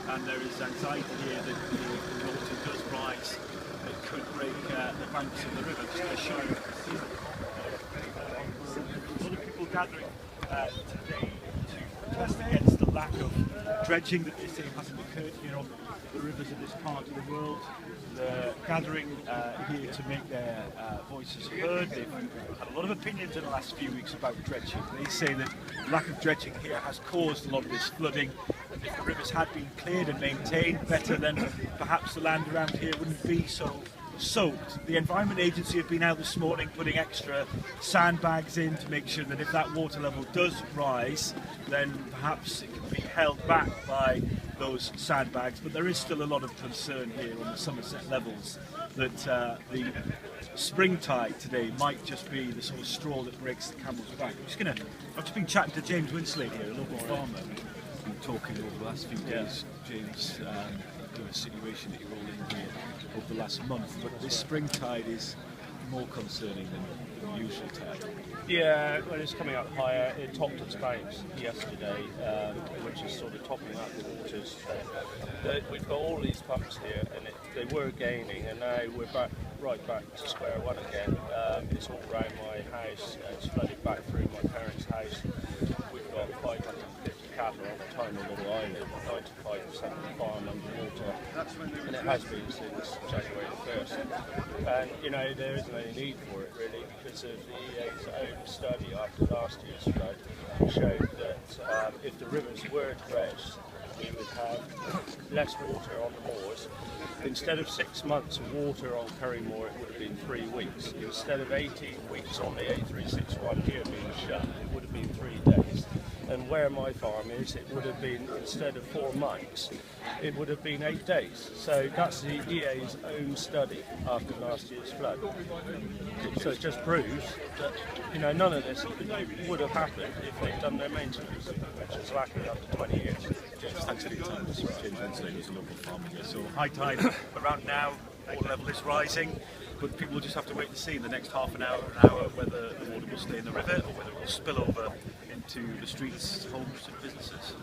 and there is anxiety here that if the water does rise, it could break the banks of the river. Just going to show you. A lot of people gathering today to protest against the lack of dredging that they say hasn't occurred here on the rivers of this part of the world. They're gathering here to make their voices heard. They've had a lot of opinions in the last few weeks about dredging. They say that lack of dredging here has caused a lot of this flooding, and if the rivers had been cleared and maintained better, then perhaps the land around here wouldn't be so soaked. The Environment Agency have been out this morning putting extra sandbags in to make sure that if that water level does rise, then perhaps it can be held back by those sandbags, but there is still a lot of concern here on the Somerset levels that the spring tide today might just be the sort of straw that breaks the camel's back. I've just been chatting to James Winslade here, a local farmer. We've been talking over the last few days, James, the situation that you're all in here over the last month, but this spring tide is more concerning than the usual tide. Yeah, well, it's coming up higher. It topped its banks yesterday, which is sort of topping up the waters. We've got all these pumps here, and they were gaining, and now we're right back to square one again. It's all around my house. It's flooded back through my parents' house. We've got 550 cattle on a tiny little island, 95% of the farm underwater, and it has been since January the 1st. And you know, there isn't any need for it really, because of the EA's own study after last year's flood showed that if the rivers were dredged, we would have less water on the moors. Instead of 6 months of water on Currymore, it would have been 3 weeks. Instead of 18 weeks on the A361 here being shut, it would have been 3 days. And where my farm is, it would have been, instead of 4 months, it would have been 8 days. So that's the EA's own study after last year's flood. So it just proves that, you know, none of this would have happened if they'd done their maintenance, which is lacking after 20 years. James, thanks for your time. This is James Winslade, who's a local farmer here. So high tide around now, water level is rising, but people will just have to wait to see in the next half an hour, whether the water will stay in the river or whether it will spill over into the streets, homes and businesses.